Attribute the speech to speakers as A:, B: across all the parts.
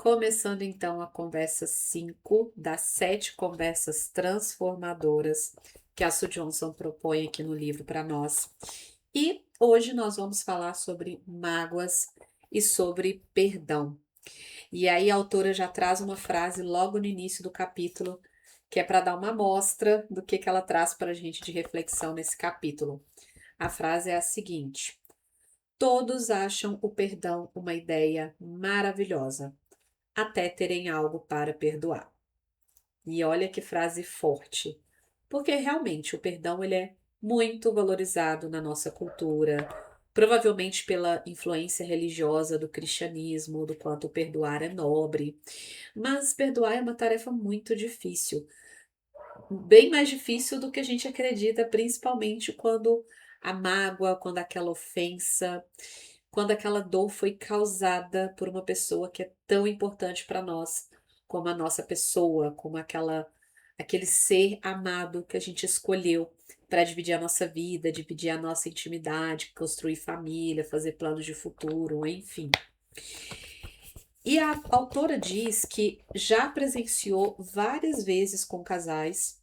A: Começando então a conversa 5 das 7 conversas transformadoras que a Sue Johnson propõe aqui no livro para nós. E hoje nós vamos falar sobre mágoas e sobre perdão. E aí a autora já traz uma frase logo no início do capítulo, que é para dar uma amostra do que ela traz para a gente de reflexão nesse capítulo. A frase é a seguinte: todos acham o perdão uma ideia maravilhosa até terem algo para perdoar. E olha que frase forte, porque realmente o perdão ele é muito valorizado na nossa cultura, provavelmente pela influência religiosa do cristianismo, do quanto perdoar é nobre. Mas perdoar é uma tarefa muito difícil, bem mais difícil do que a gente acredita, principalmente quando a mágoa, quando aquela ofensa, quando aquela dor foi causada por uma pessoa que é tão importante para nós, como a nossa pessoa, como aquele ser amado que a gente escolheu para dividir a nossa vida, dividir a nossa intimidade, construir família, fazer planos de futuro, enfim. E a autora diz que já presenciou várias vezes com casais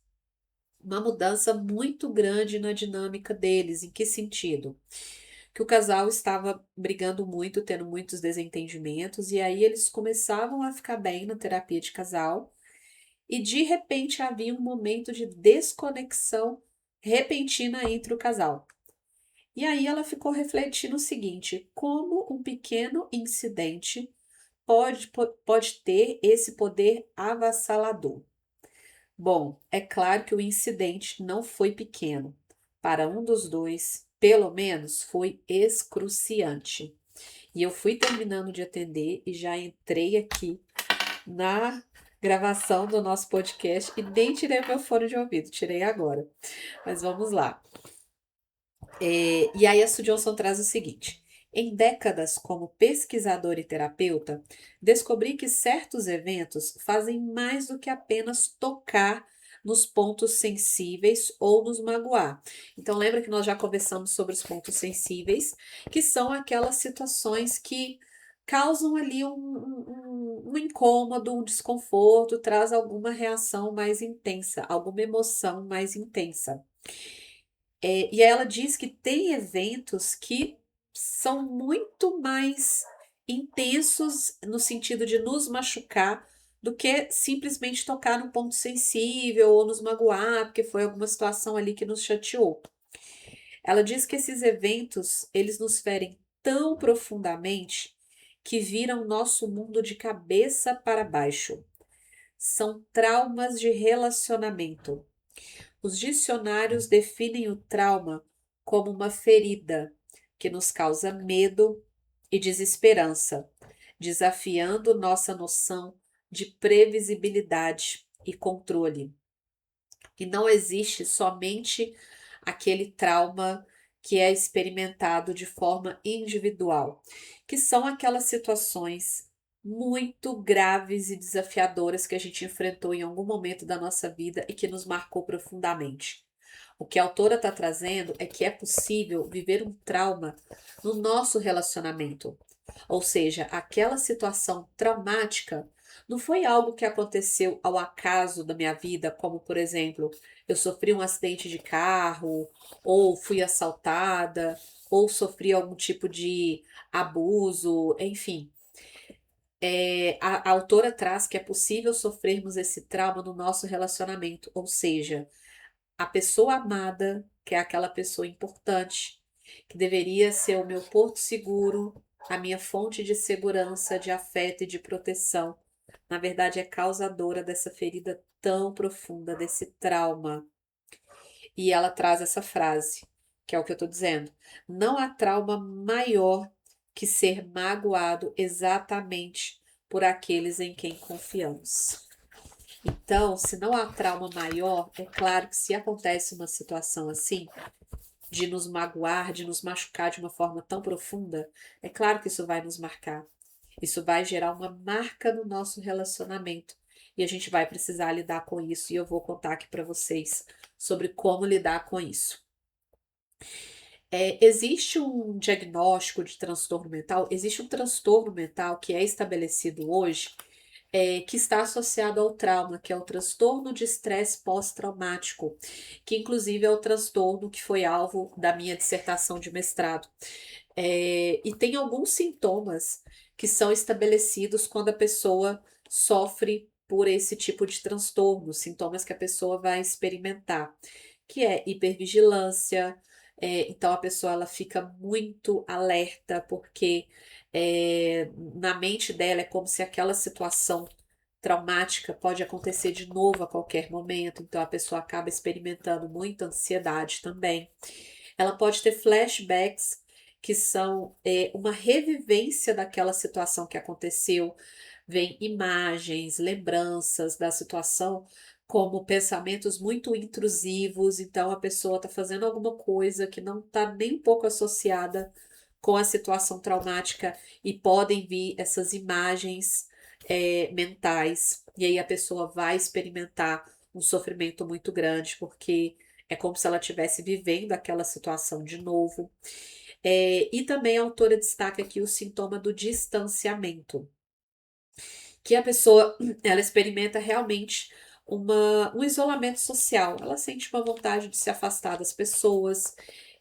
A: uma mudança muito grande na dinâmica deles. Em que sentido? Que o casal estava brigando muito, tendo muitos desentendimentos, e aí eles começavam a ficar bem na terapia de casal, e de repente havia um momento de desconexão repentina entre o casal. E aí ela ficou refletindo o seguinte: como um pequeno incidente pode ter esse poder avassalador? Bom, é claro que o incidente não foi pequeno. Para um dos dois, pelo menos, foi excruciante. E eu fui terminando de atender e já entrei aqui na gravação do nosso podcast e nem tirei meu fone de ouvido, tirei agora. Mas vamos lá. E aí a Sue Johnson traz o seguinte: em décadas como pesquisadora e terapeuta, descobri que certos eventos fazem mais do que apenas tocar nos pontos sensíveis ou nos magoar. Então lembra que nós já conversamos sobre os pontos sensíveis, que são aquelas situações que causam ali um incômodo, um desconforto, traz alguma reação mais intensa, alguma emoção mais intensa. E ela diz que tem eventos que são muito mais intensos no sentido de nos machucar do que simplesmente tocar num ponto sensível ou nos magoar, porque foi alguma situação ali que nos chateou. Ela diz que esses eventos, eles nos ferem tão profundamente que viram nosso mundo de cabeça para baixo. São traumas de relacionamento. Os dicionários definem o trauma como uma ferida que nos causa medo e desesperança, desafiando nossa noção de previsibilidade e controle. E não existe somente aquele trauma que é experimentado de forma individual, que são aquelas situações muito graves e desafiadoras que a gente enfrentou em algum momento da nossa vida e que nos marcou profundamente. O que a autora está trazendo é que é possível viver um trauma no nosso relacionamento. Ou seja, aquela situação traumática não foi algo que aconteceu ao acaso da minha vida, como por exemplo, eu sofri um acidente de carro, ou fui assaltada, ou sofri algum tipo de abuso, enfim. A autora traz que é possível sofrermos esse trauma no nosso relacionamento, ou seja, a pessoa amada, que é aquela pessoa importante, que deveria ser o meu porto seguro, a minha fonte de segurança, de afeto e de proteção, na verdade é causadora dessa ferida tão profunda, desse trauma. E ela traz essa frase, que é o que eu estou dizendo. Não há trauma maior que ser magoado exatamente por aqueles em quem confiamos. Então, se não há trauma maior, é claro que se acontece uma situação assim, de nos magoar, de nos machucar de uma forma tão profunda, é claro que isso vai nos marcar. Isso vai gerar uma marca no nosso relacionamento. E a gente vai precisar lidar com isso. E eu vou contar aqui para vocês sobre como lidar com isso. Existe um diagnóstico de transtorno mental, existe um transtorno mental que é estabelecido hoje, que está associado ao trauma, que é o transtorno de estresse pós-traumático, que inclusive é o transtorno que foi alvo da minha dissertação de mestrado. E tem alguns sintomas que são estabelecidos quando a pessoa sofre por esse tipo de transtorno, sintomas que a pessoa vai experimentar, que é hipervigilância. Então a pessoa ela fica muito alerta porque na mente dela é como se aquela situação traumática pode acontecer de novo a qualquer momento, então a pessoa acaba experimentando muita ansiedade também. Ela pode ter flashbacks, que são uma revivência daquela situação que aconteceu, vem imagens, lembranças da situação, como pensamentos muito intrusivos, então a pessoa está fazendo alguma coisa que não está nem um pouco associada com a situação traumática e podem vir essas imagens mentais, e aí a pessoa vai experimentar um sofrimento muito grande, porque é como se ela estivesse vivendo aquela situação de novo. E também a autora destaca aqui o sintoma do distanciamento, que a pessoa ela experimenta realmente um isolamento social. Ela sente uma vontade de se afastar das pessoas,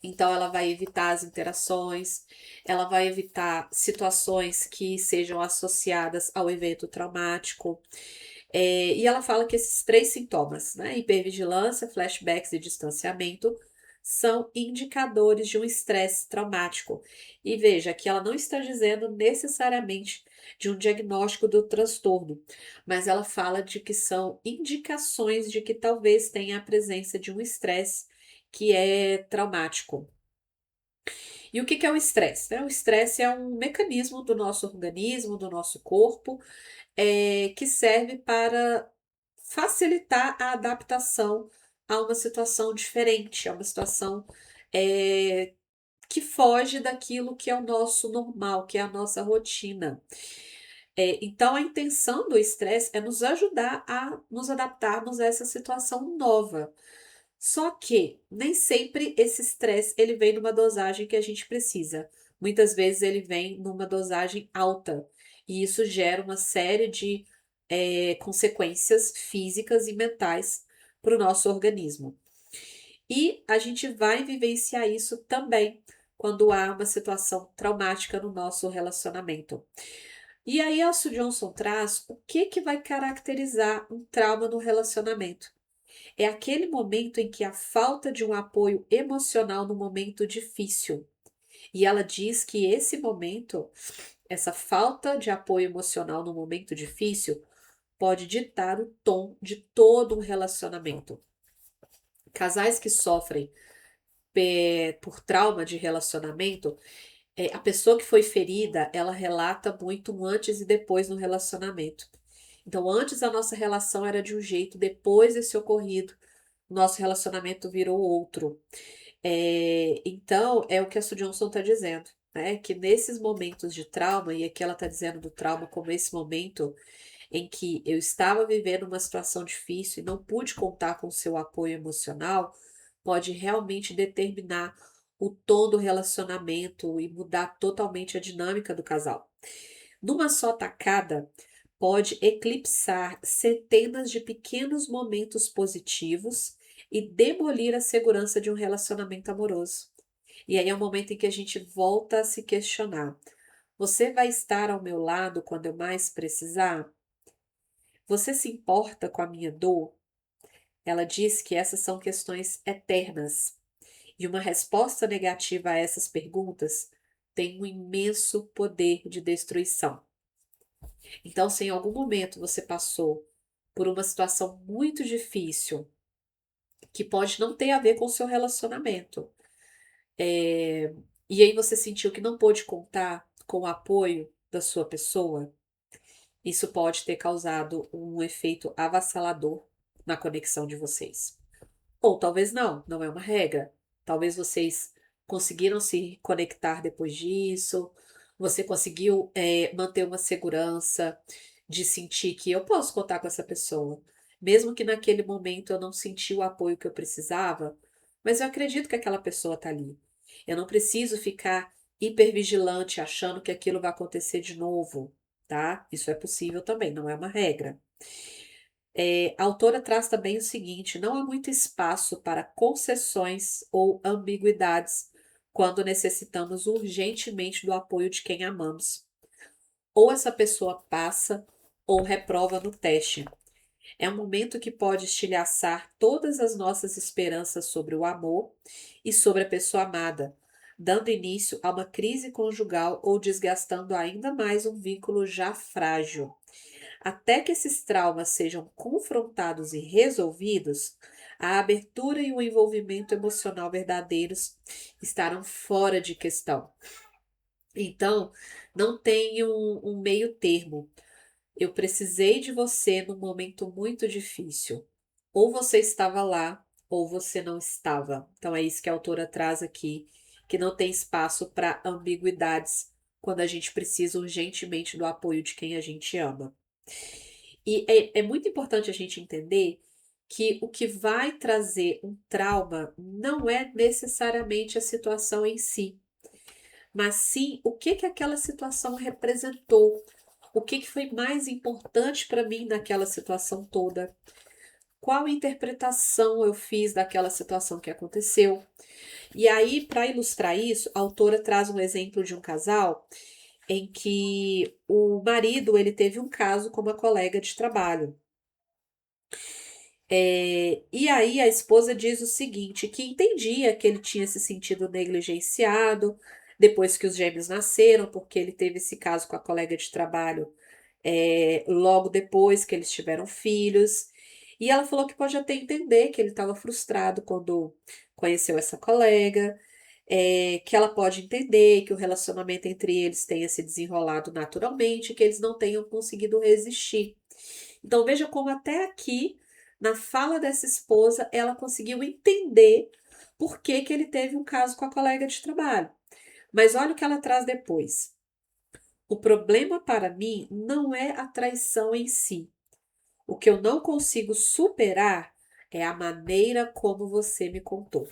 A: então ela vai evitar as interações, ela vai evitar situações que sejam associadas ao evento traumático. E ela fala que esses três sintomas, né, hipervigilância, flashbacks e distanciamento, são indicadores de um estresse traumático. E veja que ela não está dizendo necessariamente de um diagnóstico do transtorno, mas ela fala de que são indicações de que talvez tenha a presença de um estresse que é traumático. E o que que é o estresse, né? O estresse é um mecanismo do nosso organismo, do nosso corpo, que serve para facilitar a adaptação a uma situação diferente, a uma situação é, que foge daquilo que é o nosso normal, que é a nossa rotina. Então, a intenção do estresse é nos ajudar a nos adaptarmos a essa situação nova. Só que nem sempre esse estresse ele vem numa dosagem que a gente precisa. Muitas vezes ele vem numa dosagem alta e isso gera uma série de consequências físicas e mentais para o nosso organismo. E a gente vai vivenciar isso também quando há uma situação traumática no nosso relacionamento. E aí, Elcio Johnson traz o que que vai caracterizar um trauma no relacionamento. É aquele momento em que a falta de um apoio emocional no momento difícil. E ela diz que esse momento, essa falta de apoio emocional no momento difícil, pode ditar o tom de todo um relacionamento. Casais que sofrem por trauma de relacionamento, a pessoa que foi ferida, ela relata muito um antes e depois no relacionamento. Então, antes a nossa relação era de um jeito, depois desse ocorrido, nosso relacionamento virou outro. Então, é o que a Sue Johnson está dizendo, né? Que nesses momentos de trauma, e aqui ela está dizendo do trauma como esse momento em que eu estava vivendo uma situação difícil e não pude contar com o seu apoio emocional, pode realmente determinar o tom do relacionamento e mudar totalmente a dinâmica do casal. Numa só tacada, pode eclipsar centenas de pequenos momentos positivos e demolir a segurança de um relacionamento amoroso. E aí é o momento em que a gente volta a se questionar: você vai estar ao meu lado quando eu mais precisar? Você se importa com a minha dor? Ela diz que essas são questões eternas e uma resposta negativa a essas perguntas tem um imenso poder de destruição. Então, se em algum momento você passou por uma situação muito difícil, que pode não ter a ver com o seu relacionamento, é, e aí você sentiu que não pôde contar com o apoio da sua pessoa, isso pode ter causado um efeito avassalador na conexão de vocês. Ou talvez não, não é uma regra. Talvez vocês conseguiram se conectar depois disso, você conseguiu manter uma segurança de sentir que eu posso contar com essa pessoa. Mesmo que naquele momento eu não senti o apoio que eu precisava, mas eu acredito que aquela pessoa está ali. Eu não preciso ficar hipervigilante achando que aquilo vai acontecer de novo. tá? Isso é possível também, não é uma regra. A autora traz também o seguinte: não há muito espaço para concessões ou ambiguidades quando necessitamos urgentemente do apoio de quem amamos. Ou essa pessoa passa ou reprova no teste. É um momento que pode estilhaçar todas as nossas esperanças sobre o amor e sobre a pessoa amada, dando início a uma crise conjugal ou desgastando ainda mais um vínculo já frágil. Até que esses traumas sejam confrontados e resolvidos, a abertura e o envolvimento emocional verdadeiros estarão fora de questão. Então, não tem um meio termo. Eu precisei de você num momento muito difícil. Ou você estava lá, ou você não estava. Então é isso que a autora traz aqui, que não tem espaço para ambiguidades quando a gente precisa urgentemente do apoio de quem a gente ama. E é muito importante a gente entender que o que vai trazer um trauma não é necessariamente a situação em si, mas sim o que que aquela situação representou, o que que foi mais importante para mim naquela situação toda, qual interpretação eu fiz daquela situação que aconteceu. E aí, para ilustrar isso, a autora traz um exemplo de um casal em que o marido ele teve um caso com uma colega de trabalho. E aí a esposa diz o seguinte, que entendia que ele tinha se sentido negligenciado depois que os gêmeos nasceram, porque ele teve esse caso com a colega de trabalho logo depois que eles tiveram filhos. E ela falou que pode até entender que ele estava frustrado quando conheceu essa colega, que ela pode entender que o relacionamento entre eles tenha se desenrolado naturalmente, que eles não tenham conseguido resistir. Então veja como até aqui, na fala dessa esposa, ela conseguiu entender por que que ele teve um caso com a colega de trabalho. Mas olha o que ela traz depois. O problema para mim não é a traição em si. O que eu não consigo superar é a maneira como você me contou.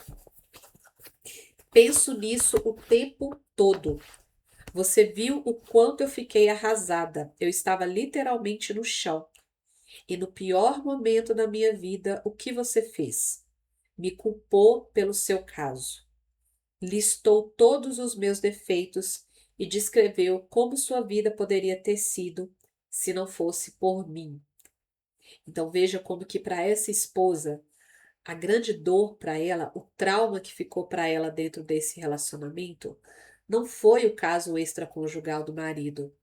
A: Penso nisso o tempo todo. Você viu o quanto eu fiquei arrasada. Eu estava literalmente no chão. E no pior momento da minha vida, o que você fez? Me culpou pelo seu caso. Listou todos os meus defeitos e descreveu como sua vida poderia ter sido se não fosse por mim. Então veja como que para essa esposa, a grande dor para ela, o trauma que ficou para ela dentro desse relacionamento, não foi o caso extraconjugal do marido,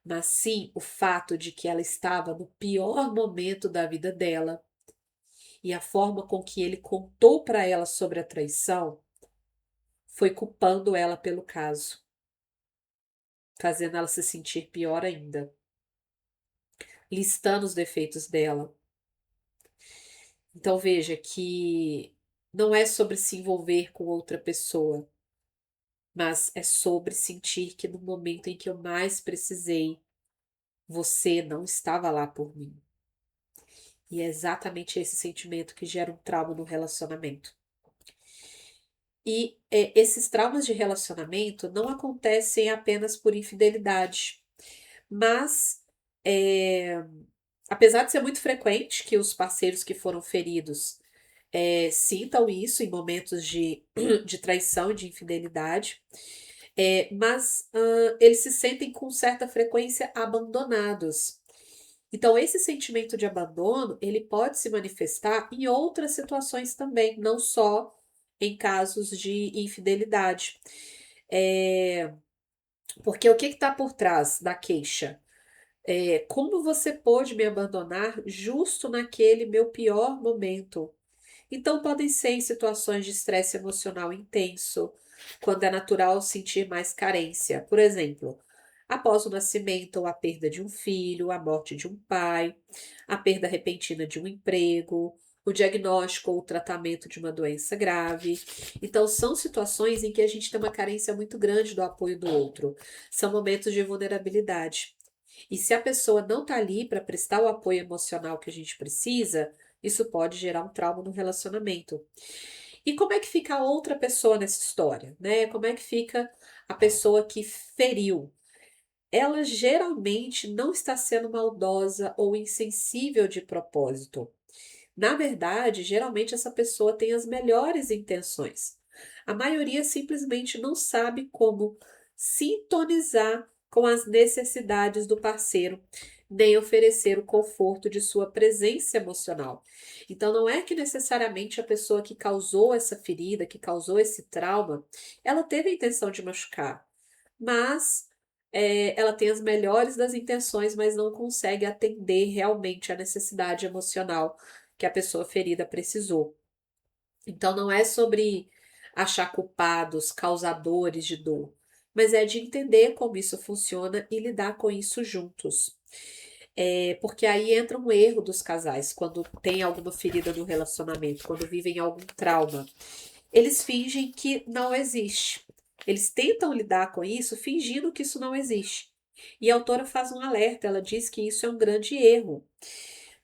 A: mas sim o fato de que ela estava no pior momento da vida dela e a forma com que ele contou para ela sobre a traição foi culpando ela pelo caso, fazendo ela se sentir pior ainda, listando os defeitos dela. Então veja que não é sobre se envolver com outra pessoa, mas é sobre sentir que no momento em que eu mais precisei, você não estava lá por mim. E é exatamente esse sentimento que gera um trauma no relacionamento. E esses traumas de relacionamento não acontecem apenas por infidelidade, mas é, apesar de ser muito frequente que os parceiros que foram feridos sintam isso em momentos de traição e de infidelidade, mas eles se sentem com certa frequência abandonados. Então, esse sentimento de abandono, ele pode se manifestar em outras situações também, não só em casos de infidelidade. É, porque o que está por trás da queixa? Como você pôde me abandonar justo naquele meu pior momento? Então, podem ser em situações de estresse emocional intenso, quando é natural sentir mais carência. Por exemplo, após o nascimento ou a perda de um filho, a morte de um pai, a perda repentina de um emprego, o diagnóstico ou o tratamento de uma doença grave. Então, são situações em que a gente tem uma carência muito grande do apoio do outro. São momentos de vulnerabilidade. E se a pessoa não está ali para prestar o apoio emocional que a gente precisa, isso pode gerar um trauma no relacionamento. E como é que fica a outra pessoa nessa história, né? Como é que fica a pessoa que feriu? ela geralmente não está sendo maldosa ou insensível de propósito. Na verdade, geralmente essa pessoa tem as melhores intenções. A maioria simplesmente não sabe como sintonizar com as necessidades do parceiro, nem oferecer o conforto de sua presença emocional. Então, não é que necessariamente a pessoa que causou essa ferida, que causou esse trauma, ela teve a intenção de machucar, mas ela tem as melhores das intenções, mas não consegue atender realmente a necessidade emocional que a pessoa ferida precisou. Então, não é sobre achar culpados, causadores de dor, mas é de entender como isso funciona e lidar com isso juntos. Porque aí entra um erro dos casais quando tem alguma ferida no relacionamento, quando vivem algum trauma. Eles fingem que não existe. Eles tentam lidar com isso fingindo que isso não existe. E a autora faz um alerta, ela diz que isso é um grande erro,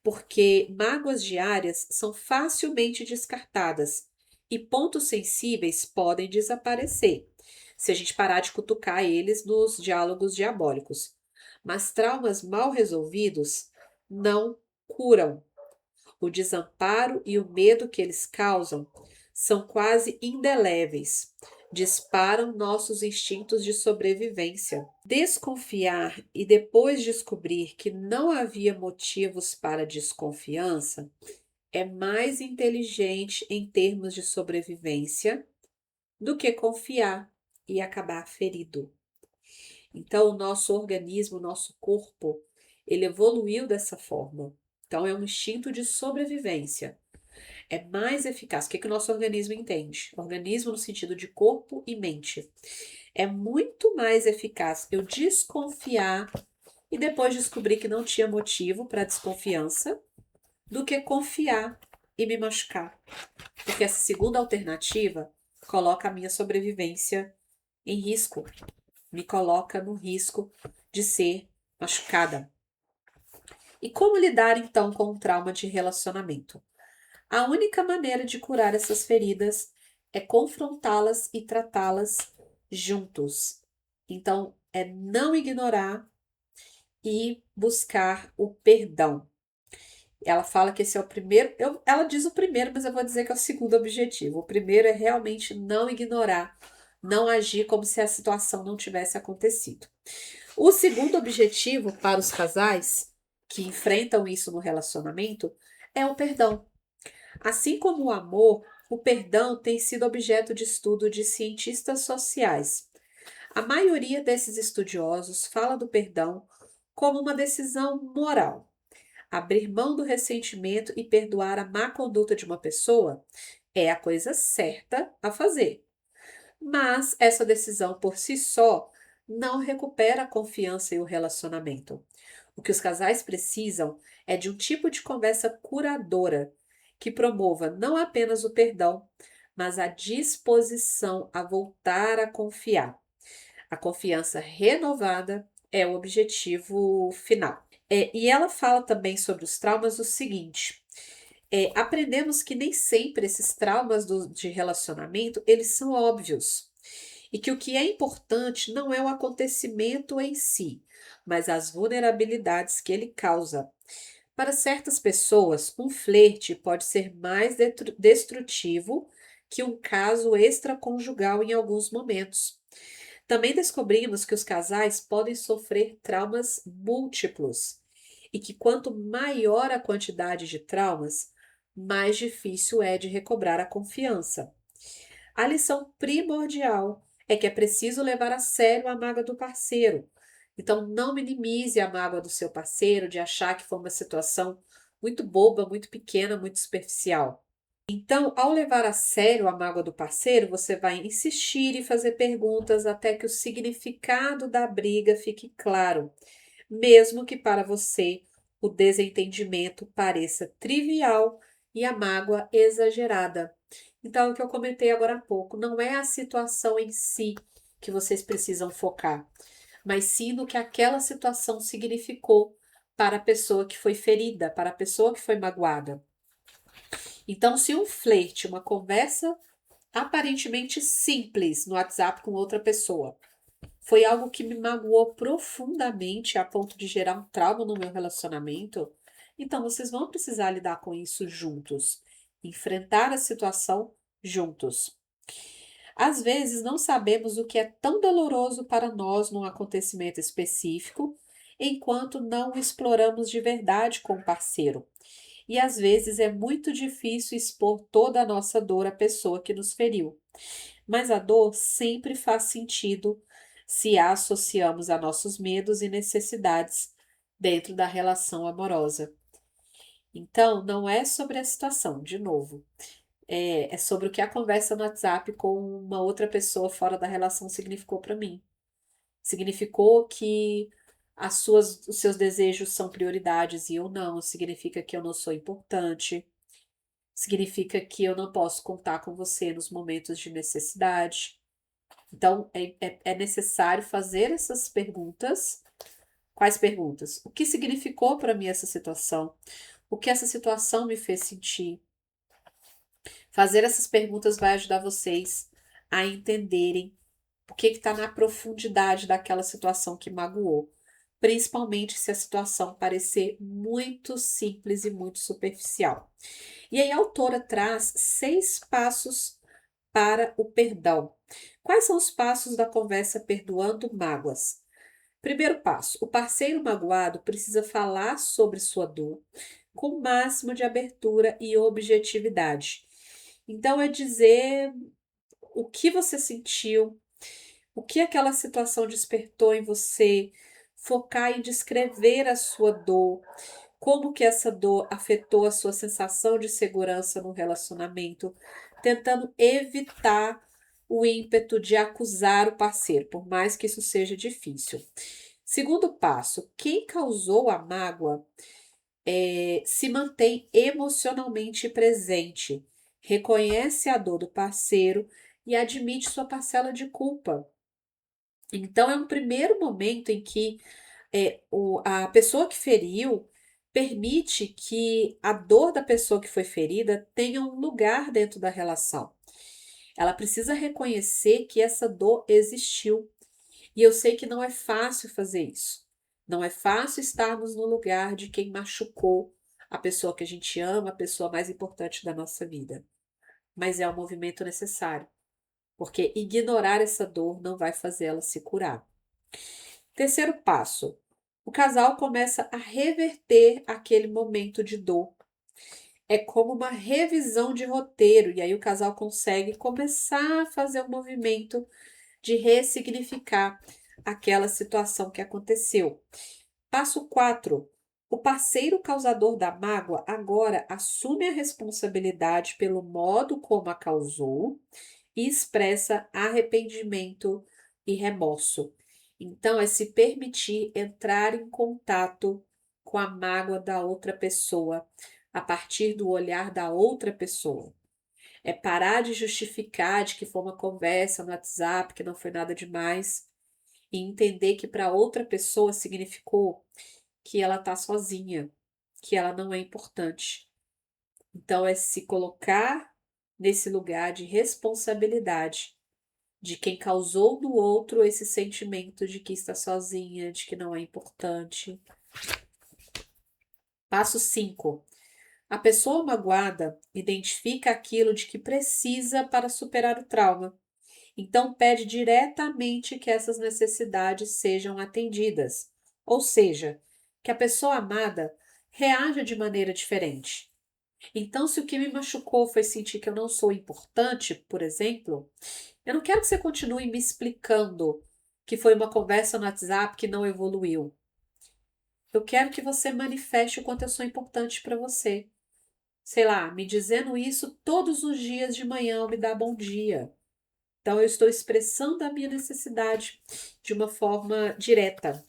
A: porque mágoas diárias são facilmente descartadas e pontos sensíveis podem desaparecer se a gente parar de cutucar eles nos diálogos diabólicos. Mas traumas mal resolvidos não curam. O desamparo e o medo que eles causam são quase indeléveis. Disparam nossos instintos de sobrevivência. Desconfiar e depois descobrir que não havia motivos para desconfiança é mais inteligente em termos de sobrevivência do que confiar e acabar ferido. Então, o nosso organismo, o nosso corpo, ele evoluiu dessa forma. Então, é um instinto de sobrevivência. É mais eficaz. O que que o nosso organismo entende? Organismo no sentido de corpo e mente. É muito mais eficaz eu desconfiar e depois descobrir que não tinha motivo para desconfiança do que confiar e me machucar. Porque essa segunda alternativa coloca a minha sobrevivência em risco, me coloca no risco de ser machucada. E como lidar então com o trauma de relacionamento? A única maneira de curar essas feridas é confrontá-las e tratá-las juntos. Então, é não ignorar e buscar o perdão. Ela fala que esse é o primeiro, ela diz o primeiro, mas eu vou dizer que é o segundo objetivo. O primeiro é realmente não ignorar, não agir como se a situação não tivesse acontecido. O segundo objetivo para os casais que enfrentam isso no relacionamento é o perdão. Assim como o amor, o perdão tem sido objeto de estudo de cientistas sociais. A maioria desses estudiosos fala do perdão como uma decisão moral. Abrir mão do ressentimento e perdoar a má conduta de uma pessoa é a coisa certa a fazer. Mas essa decisão por si só não recupera a confiança e o relacionamento. O que os casais precisam é de um tipo de conversa curadora que promova não apenas o perdão, mas a disposição a voltar a confiar. A confiança renovada é o objetivo final. E ela fala também sobre os traumas o seguinte: aprendemos que nem sempre esses traumas de relacionamento eles são óbvios e que o que é importante não é o acontecimento em si, mas as vulnerabilidades que ele causa. Para certas pessoas, um flerte pode ser mais destrutivo que um caso extraconjugal em alguns momentos. Também descobrimos que os casais podem sofrer traumas múltiplos e que quanto maior a quantidade de traumas, mais difícil é de recobrar a confiança. A lição primordial é que é preciso levar a sério a mágoa do parceiro. Então, não minimize a mágoa do seu parceiro de achar que foi uma situação muito boba, muito pequena, muito superficial. Então, ao levar a sério a mágoa do parceiro, você vai insistir e fazer perguntas até que o significado da briga fique claro, mesmo que para você o desentendimento pareça trivial e a mágoa exagerada. Então, é o que eu comentei agora há pouco, não é a situação em si que vocês precisam focar, mas sim no que aquela situação significou para a pessoa que foi ferida, para a pessoa que foi magoada. Então, se um flerte, uma conversa aparentemente simples no WhatsApp com outra pessoa, Foi algo que me magoou profundamente a ponto de gerar um trauma no meu relacionamento. Então, vocês vão precisar lidar com isso juntos, enfrentar a situação juntos. Às vezes, não sabemos o que é tão doloroso para nós num acontecimento específico, enquanto não o exploramos de verdade com o parceiro. E às vezes é muito difícil expor toda a nossa dor à pessoa que nos feriu. Mas a dor sempre faz sentido se a associamos a nossos medos e necessidades dentro da relação amorosa. Então, não é sobre a situação, de novo. É sobre o que a conversa no WhatsApp com uma outra pessoa fora da relação significou para mim. Significou que os seus desejos são prioridades e eu não. Significa que eu não sou importante. Significa que eu não posso contar com você nos momentos de necessidade. Então, é necessário fazer essas perguntas. Quais perguntas? O que significou para mim essa situação? O que essa situação me fez sentir? Fazer essas perguntas vai ajudar vocês a entenderem o que está na profundidade daquela situação que magoou. Principalmente se a situação parecer muito simples e muito superficial. E aí a autora traz 6 passos para o perdão. Quais são os passos da conversa perdoando mágoas? Primeiro passo: o parceiro magoado precisa falar sobre sua dor com o máximo de abertura e objetividade. Então, é dizer o que você sentiu, o que aquela situação despertou em você, focar em descrever a sua dor, como que essa dor afetou a sua sensação de segurança no relacionamento, tentando evitar o ímpeto de acusar o parceiro, por mais que isso seja difícil. Segundo passo, quem causou a mágoa se mantém emocionalmente presente, reconhece a dor do parceiro e admite sua parcela de culpa. Então, é um primeiro momento em que a pessoa que feriu permite que a dor da pessoa que foi ferida tenha um lugar dentro da relação. Ela precisa reconhecer que essa dor existiu. E eu sei que não é fácil fazer isso. Não é fácil estarmos no lugar de quem machucou a pessoa que a gente ama, a pessoa mais importante da nossa vida. Mas é um movimento necessário, porque ignorar essa dor não vai fazer ela se curar. Terceiro passo: o casal começa a reverter aquele momento de dor. É como uma revisão de roteiro, e aí o casal consegue começar a fazer um movimento de ressignificar aquela situação que aconteceu. Passo 4. O parceiro causador da mágoa agora assume a responsabilidade pelo modo como a causou e expressa arrependimento e remorso. Então, é se permitir entrar em contato com a mágoa da outra pessoa a partir do olhar da outra pessoa. É parar de justificar de que foi uma conversa no WhatsApp, que não foi nada demais, e entender que para outra pessoa significou que ela está sozinha, que ela não é importante. Então, é se colocar nesse lugar de responsabilidade de quem causou no outro esse sentimento de que está sozinha, de que não é importante. Passo 5. A pessoa magoada identifica aquilo de que precisa para superar o trauma. Então, pede diretamente que essas necessidades sejam atendidas. Ou seja, que a pessoa amada reaja de maneira diferente. Então, se o que me machucou foi sentir que eu não sou importante, por exemplo, eu não quero que você continue me explicando que foi uma conversa no WhatsApp que não evoluiu. Eu quero que você manifeste o quanto eu sou importante para você. Sei lá, me dizendo isso todos os dias de manhã, me dá bom dia. Então, eu estou expressando a minha necessidade de uma forma direta.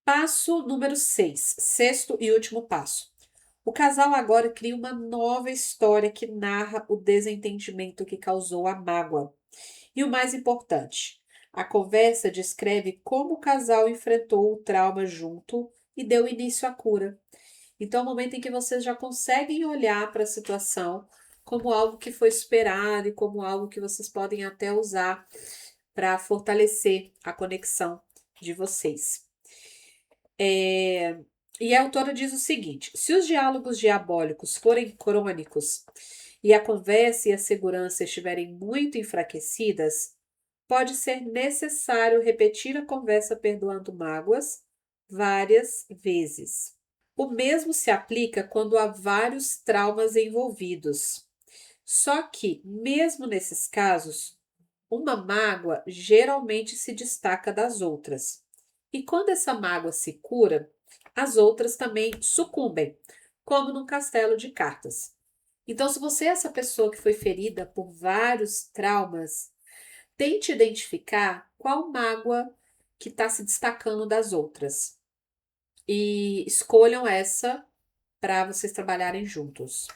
A: Passo número 6, sexto e último passo. O casal agora cria uma nova história que narra o desentendimento que causou a mágoa. E o mais importante, a conversa descreve como o casal enfrentou o trauma junto e deu início à cura. Então, é o momento em que vocês já conseguem olhar para a situação como algo que foi esperado e como algo que vocês podem até usar para fortalecer a conexão de vocês. E a autora diz o seguinte: se os diálogos diabólicos forem crônicos e a conversa e a segurança estiverem muito enfraquecidas, pode ser necessário repetir a conversa perdoando mágoas várias vezes. O mesmo se aplica quando há vários traumas envolvidos. Só que, mesmo nesses casos, uma mágoa geralmente se destaca das outras. E quando essa mágoa se cura, as outras também sucumbem, como num castelo de cartas. Então, se você é essa pessoa que foi ferida por vários traumas, tente identificar qual mágoa que está se destacando das outras. E escolham essa para vocês trabalharem juntos.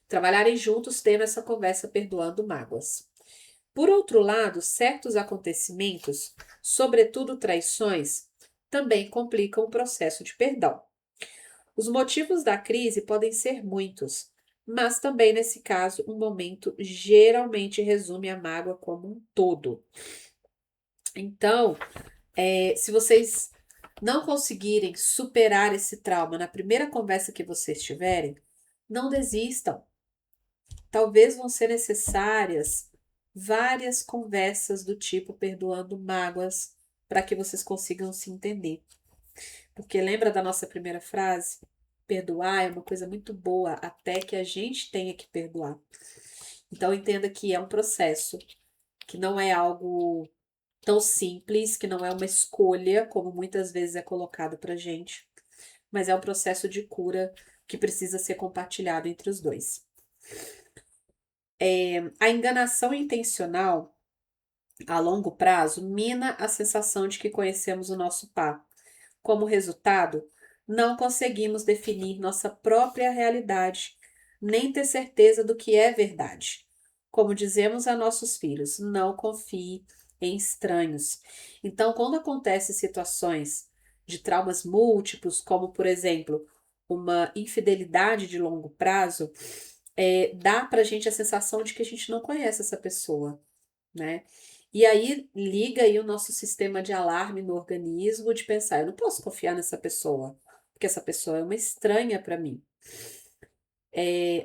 A: Trabalharem juntos tendo essa conversa perdoando mágoas. Por outro lado, certos acontecimentos, sobretudo traições, também complicam o processo de perdão. Os motivos da crise podem ser muitos, mas também nesse caso, um momento geralmente resume a mágoa como um todo. Então, se vocês não conseguirem superar esse trauma na primeira conversa que vocês tiverem, não desistam. Talvez vão ser necessárias várias conversas do tipo perdoando mágoas para que vocês consigam se entender. Porque lembra da nossa primeira frase? Perdoar é uma coisa muito boa até que a gente tenha que perdoar. Então entenda que é um processo, que não é algo tão simples, que não é uma escolha, como muitas vezes é colocado pra gente, mas é um processo de cura que precisa ser compartilhado entre os dois. A enganação intencional a longo prazo mina a sensação de que conhecemos o nosso par. Como resultado, não conseguimos definir nossa própria realidade, nem ter certeza do que é verdade. Como dizemos a nossos filhos, não confie em estranhos. Então, quando acontecem situações de traumas múltiplos, como por exemplo, uma infidelidade de longo prazo, dá pra gente a sensação de que a gente não conhece essa pessoa, né? E aí liga aí o nosso sistema de alarme no organismo de pensar, eu não posso confiar nessa pessoa, porque essa pessoa é uma estranha para mim.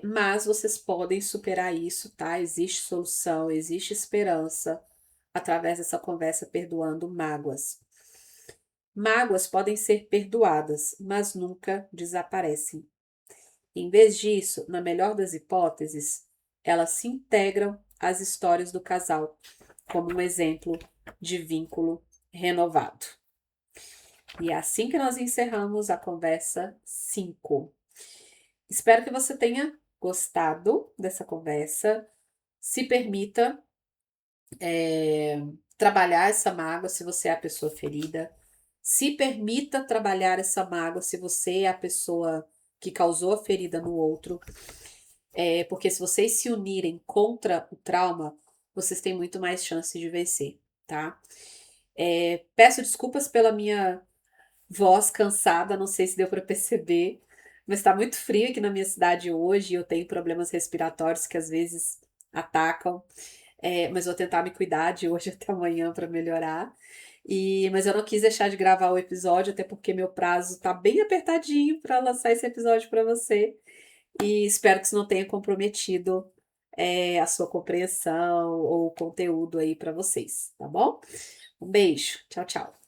A: Mas vocês podem superar isso, tá? Existe solução, existe esperança através dessa conversa perdoando mágoas. Mágoas podem ser perdoadas, mas nunca desaparecem. Em vez disso, na melhor das hipóteses, elas se integram às histórias do casal, como um exemplo de vínculo renovado. E é assim que nós encerramos a conversa 5. Espero que você tenha gostado dessa conversa. Se permita trabalhar essa mágoa se você é a pessoa ferida. Se permita trabalhar essa mágoa se você é a pessoa que causou a ferida no outro. Porque se vocês se unirem contra o trauma, vocês têm muito mais chance de vencer, tá? Peço desculpas pela minha voz cansada, não sei se deu para perceber, mas está muito frio aqui na minha cidade hoje e eu tenho problemas respiratórios que às vezes atacam, mas vou tentar me cuidar de hoje até amanhã para melhorar. Mas eu não quis deixar de gravar o episódio, até porque meu prazo tá bem apertadinho para lançar esse episódio para você. E espero que isso não tenha comprometido a sua compreensão ou o conteúdo aí para vocês, tá bom? Um beijo, tchau, tchau.